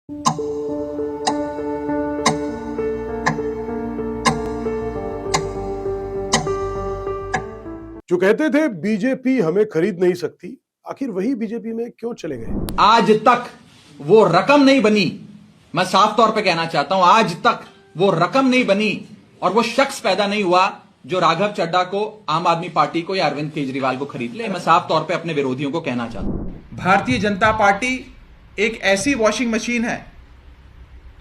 जो कहते थे बीजेपी हमें खरीद नहीं सकती, आखिर वही बीजेपी में क्यों चले गए? आज तक वो रकम नहीं बनी। मैं साफ तौर पे कहना चाहता हूं, आज तक वो रकम नहीं बनी और वो शख्स पैदा नहीं हुआ जो राघव चड्ढा को, आम आदमी पार्टी को या अरविंद केजरीवाल को खरीद ले। मैं साफ तौर पे अपने विरोधियों को कहना चाहता हूं, भारतीय जनता पार्टी एक ऐसी वॉशिंग मशीन है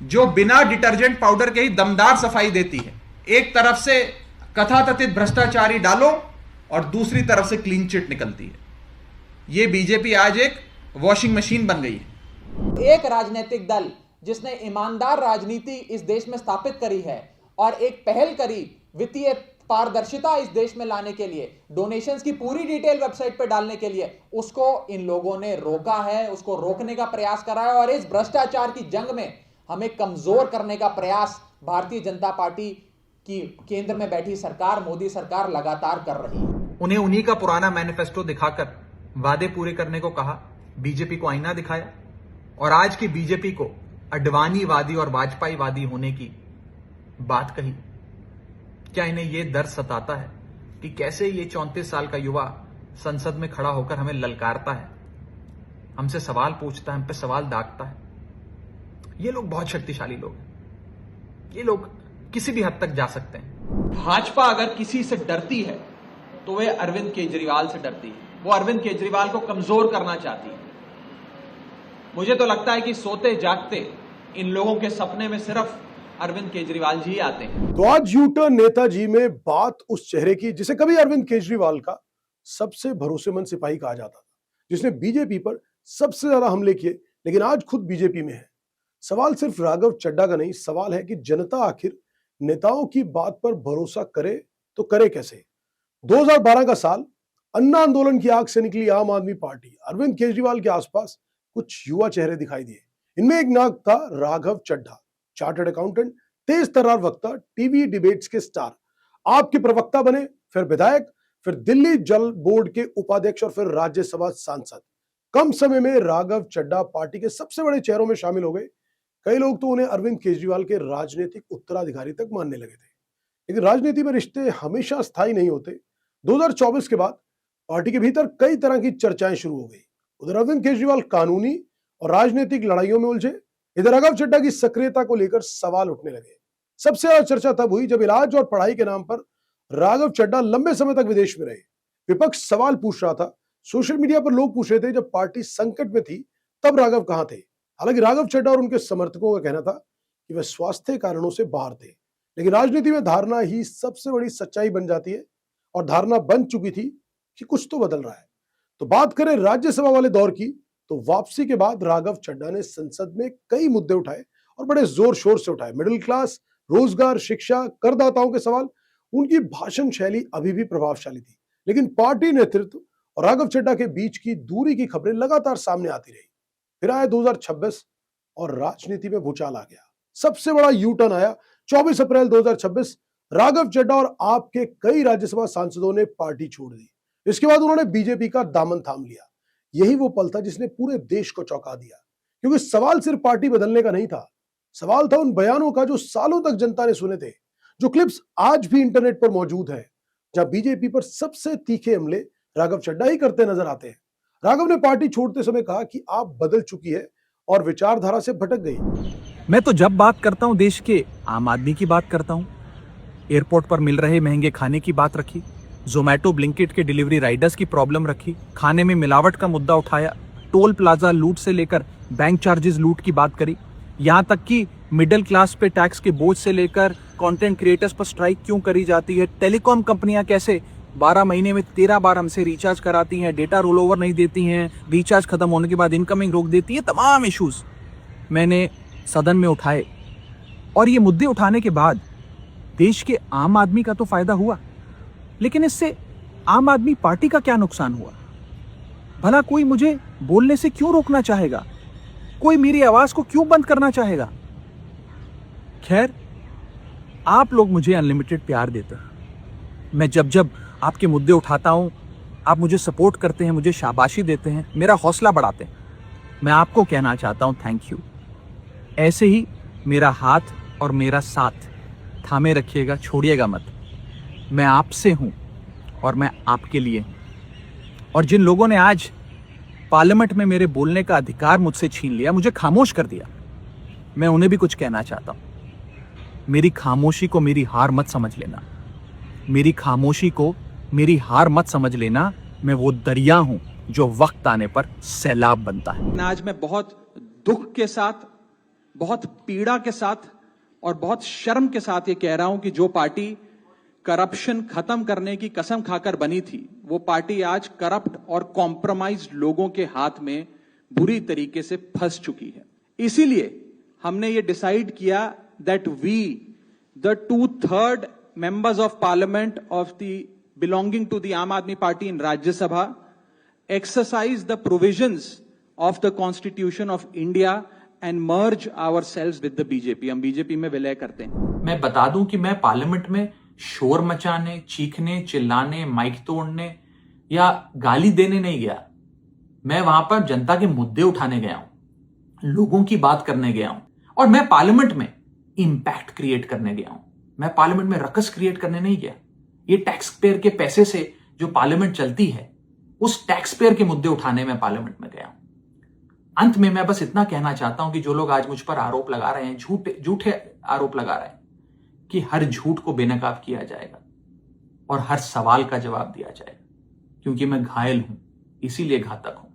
जो बिना डिटर्जेंट पाउडर के ही दमदार सफाई देती है। एक तरफ से कथाकथित भ्रष्टाचारी डालो और दूसरी तरफ से क्लीन चिट निकलती है। यह बीजेपी आज एक वॉशिंग मशीन बन गई है। एक राजनीतिक दल जिसने ईमानदार राजनीति इस देश में स्थापित करी है और एक पहल करी वित्तीय पारदर्शिता इस देश में लाने के लिए, डोनेशंस की पूरी डिटेल वेबसाइट पर डालने के लिए, उसको इन लोगों ने रोका है, उसको रोकने का प्रयास करा है। और इस भ्रष्टाचार की जंग में हमें कमजोर करने का प्रयास भारतीय जनता पार्टी की केंद्र में बैठी सरकार, मोदी सरकार लगातार कर रही है। उन्हें उन्हीं का पुराना मैनिफेस्टो दिखाकर वादे पूरे करने को कहा, बीजेपी को आईना दिखाया और आज की बीजेपी को अडवाणीवादी और वाजपेयीवादी होने की बात कही। क्या इन्हें यह डर सताता है कि कैसे ये 34 साल का युवा संसद में खड़ा होकर हमें ललकारता है, हमसे सवाल पूछता है, हम पे सवाल दागता है? ये लोग बहुत शक्तिशाली लोग हैं, ये लोग किसी भी हद तक जा सकते हैं। भाजपा अगर किसी से डरती है तो वे अरविंद केजरीवाल से डरती है। वो अरविंद केजरीवाल को कमजोर करना चाहती है। मुझे तो लगता है कि सोते जागते इन लोगों के सपने में सिर्फ अरविंद केजरीवाल जी आते हैं। तो आज यूटर्न नेताजी में बात उस चेहरे की जिसे कभी अरविंद केजरीवाल का सबसे भरोसेमंद सिपाही कहा जाता था, जिसने बीजेपी पर सबसे ज्यादा हमले किए, लेकिन आज खुद बीजेपी में है। सवाल सिर्फ राघव चड्ढा का नहीं, सवाल है कि जनता आखिर नेताओं की बात पर भरोसा करे तो करे कैसे। 2012 का साल, अन्ना आंदोलन की आग से निकली आम आदमी पार्टी। अरविंद केजरीवाल के आसपास कुछ युवा चेहरे दिखाई दिए। इनमें एक नाम था राघव चड्ढा, चार्टर्ड अकाउंटेंट, तेज तर्रार वक्ता, टीवी डिबेट्स के स्टार। आपके प्रवक्ता बने, फिर विधायक, फिर दिल्ली जल बोर्ड के उपाध्यक्ष और फिर राज्यसभा सांसद। कम समय में राघव चड्ढा पार्टी के सबसे बड़े चेहरों में शामिल हो गए। कई लोग तो उन्हें अरविंद केजरीवाल के राजनीतिक उत्तराधिकारी तक मानने लगे थे। लेकिन राजनीति में रिश्ते हमेशा स्थायी नहीं होते। 2024 के बाद पार्टी के भीतर कई तरह की चर्चाएं शुरू हो गई। उधर अरविंद केजरीवाल कानूनी और राजनीतिक लड़ाइयों में उलझे, इधर राघव चड्ढा की सक्रियता को लेकर सवाल उठने लगे। सबसे ज्यादा चर्चा तब हुई जब इलाज और पढ़ाई के नाम पर राघव चड्ढा लंबे समय तक विदेश में रहे। विपक्ष सवाल पूछ रहा था, सोशल मीडिया पर लोग पूछ रहे थे, जब पार्टी संकट में थी तब राघव कहां थे। हालांकि राघव चड्ढा और उनके समर्थकों का कहना था कि वे स्वास्थ्य कारणों से बाहर थे, लेकिन राजनीति में धारणा ही सबसे बड़ी सच्चाई बन जाती है और धारणा बन चुकी थी कि कुछ तो बदल रहा है। तो बात करें राज्यसभा वाले दौर की, तो वापसी के बाद राघव चड्ढा ने संसद में कई मुद्दे उठाए और बड़े जोर शोर से उठाए। मिडिल क्लास, रोजगार, शिक्षा, करदाताओं के सवाल। उनकी भाषण शैली अभी भी प्रभावशाली थी, लेकिन पार्टी नेतृत्व और राघव चड्ढा के बीच की दूरी की खबरें लगातार सामने आती रही। फिर आया 2026 और राजनीति में भूचाल आ गया। सबसे बड़ा यू टर्न आया 24 अप्रैल 2026। राघव चड्ढा और आपके कई राज्यसभा सांसदों ने पार्टी छोड़ दी। इसके बाद उन्होंने बीजेपी का दामन थाम लिया। यही वो पल था जिसने पूरे देश को चौंका दिया, क्योंकि सवाल सिर्फ पार्टी बदलने का नहीं था, सवाल था उन बयानों का जो सालों तक जनता ने सुने थे, जो क्लिप्स आज भी इंटरनेट पर मौजूद है, जहां बीजेपी पर सबसे तीखे हमले राघव चड्ढा ही करते नजर आते हैं। राघव ने पार्टी छोड़ते समय कहा कि आप बदल चुकी है और विचारधारा से भटक गई। मैं तो जब बात करता हूं देश के आम आदमी की बात करता हूं। एयरपोर्ट पर मिल रहे महंगे खाने की बात रखी, जोमैटो ब्लिंकिट के डिलीवरी राइडर्स की प्रॉब्लम रखी, खाने में मिलावट का मुद्दा उठाया, टोल प्लाजा लूट से लेकर बैंक चार्जेस लूट की बात करी, यहां तक कि मिडिल क्लास पे टैक्स के बोझ से लेकर कंटेंट क्रिएटर्स पर स्ट्राइक क्यों करी जाती है, टेलीकॉम कंपनियां कैसे 12 महीने में 13 बार हमसे रिचार्ज कराती हैं, डेटा रोल ओवर नहीं देती हैं, रिचार्ज खत्म होने के बाद इनकमिंग रोक देती है, तमाम इश्यूज मैंने सदन में उठाए। और ये मुद्दे उठाने के बाद देश के आम आदमी का तो फायदा हुआ, लेकिन इससे आम आदमी पार्टी का क्या नुकसान हुआ? भला कोई मुझे बोलने से क्यों रोकना चाहेगा? कोई मेरी आवाज को क्यों बंद करना चाहेगा? खैर, आप लोग मुझे अनलिमिटेड प्यार देते हैं। मैं जब जब आपके मुद्दे उठाता हूं, आप मुझे सपोर्ट करते हैं, मुझे शाबाशी देते हैं, मेरा हौसला बढ़ाते हैं। मैं आपको कहना चाहता हूं थैंक यू। ऐसे ही मेरा हाथ और मेरा साथ थामे रखिएगा, छोड़िएगा मत। मैं आपसे हूं और मैं आपके लिए हूं। और जिन लोगों ने आज पार्लियामेंट में मेरे बोलने का अधिकार मुझसे छीन लिया, मुझे खामोश कर दिया, मैं उन्हें भी कुछ कहना चाहता हूं। मेरी खामोशी को मेरी हार मत समझ लेना। मेरी खामोशी को मेरी हार मत समझ लेना। मैं वो दरिया हूं जो वक्त आने पर सैलाब बनता है। आज मैं बहुत दुख के साथ, बहुत पीड़ा के साथ और बहुत शर्म के साथ ये कह रहा हूं कि जो पार्टी करप्शन खत्म करने की कसम खाकर बनी थी, वो पार्टी आज करप्ट और कॉम्प्रोमाइज्ड लोगों के हाथ में बुरी तरीके से फंस चुकी है। इसीलिए हमने ये डिसाइड किया that we the 2/3 members of parliament of the belonging to the Aam Aadmi Party in Rajya Sabha exercise the provisions of the Constitution of India and merge ourselves with the BJP। हम BJP में विलय करते हैं। मैं बता दूं कि मैं पार्लियामेंट में शोर मचाने, चीखने, चिल्लाने, माइक तोड़ने या गाली देने नहीं गया। मैं वहां पर जनता के मुद्दे उठाने गया हूं, लोगों की बात करने गया हूं, और मैं पार्लियामेंट में इंपैक्ट क्रिएट करने गया हूं। मैं पार्लियामेंट में रकस क्रिएट करने नहीं गया। ये टैक्स पेयर के पैसे से जो पार्लियामेंट चलती है, उस टैक्स पेयर के मुद्दे उठाने में पार्लियामेंट में गया हूं। अंत में मैं बस इतना कहना चाहता हूं कि जो लोग आज मुझ पर आरोप लगा रहे हैं, झूठे आरोप लगा रहे हैं, कि हर झूठ को बेनकाब किया जाएगा और हर सवाल का जवाब दिया जाएगा, क्योंकि मैं घायल हूं, इसीलिए घातक हूं।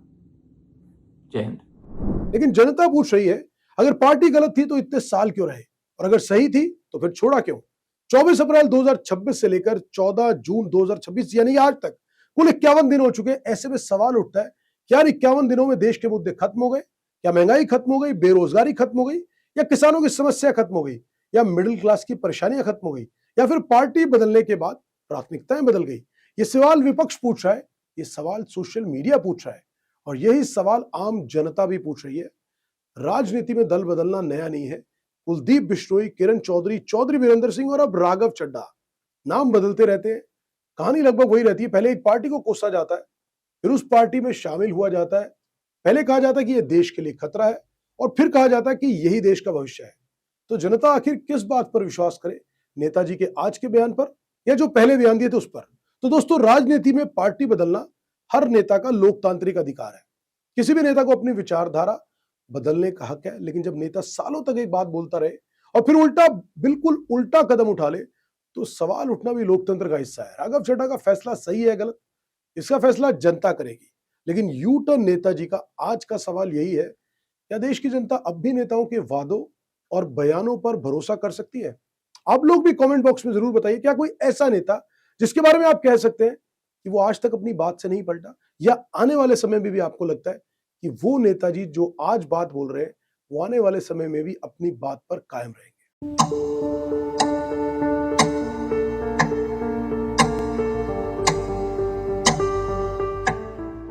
जय हिंद। लेकिन जनता पूछ रही है, अगर पार्टी गलत थी तो इतने साल क्यों रहे, और अगर सही थी तो फिर छोड़ा क्यों? 24 अप्रैल 2026 से लेकर 14 जून 2026 यानी आज तक कुल 51 दिन हो चुके। ऐसे में सवाल उठता है, क्या 51 दिनों में देश के मुद्दे खत्म हो गए? क्या महंगाई खत्म हो गई, बेरोजगारी खत्म हो गई, या किसानों की समस्या खत्म हो गई, या मिडिल क्लास की परेशानियां खत्म हो गई, या फिर पार्टी बदलने के बाद प्राथमिकताएं बदल गई? ये सवाल विपक्ष पूछ रहा है, ये सवाल सोशल मीडिया पूछ रहा है, और यही सवाल आम जनता भी पूछ रही है। राजनीति में दल बदलना नया नहीं है। कुलदीप बिश्नोई, किरण चौधरी, चौधरी वीरेंद्र सिंह और अब राघव चड्ढा, नाम बदलते रहते हैं, कहानी लगभग वही रहती है। पहले एक पार्टी को कोसा जाता है, फिर उस पार्टी में शामिल हुआ जाता है। पहले कहा जाता है कि यह देश के लिए खतरा है, और फिर कहा जाता है कि यही देश का भविष्य है। तो जनता आखिर किस बात पर विश्वास करे, नेताजी के आज के बयान पर या जो पहले बयान दिए थे उस पर? तो दोस्तों, राजनीति में पार्टी बदलना हर नेता का लोकतांत्रिक अधिकार है। किसी भी नेता को अपनी विचारधारा बदलने का हक है, लेकिन जब नेता सालों तक एक बात बोलता रहे और फिर बिल्कुल उल्टा कदम उठा ले, तो सवाल उठना भी लोकतंत्र का हिस्सा है। राघव चड्ढा का फैसला सही है गलत, इसका फैसला जनता करेगी। लेकिन यू टर्न नेताजी का आज का सवाल यही है, क्या देश की जनता अब भी नेताओं के वादों और बयानों पर भरोसा कर सकती है? आप लोग भी कमेंट बॉक्स में जरूर बताइए, क्या कोई ऐसा नेता जिसके बारे में आप कह सकते हैं कि वो आज तक अपनी बात से नहीं पलटा, या आने वाले समय में भी आपको लगता है कि वो नेताजी जो आज बात बोल रहे हैं, वो आने वाले समय में भी अपनी बात पर कायम रहेंगे?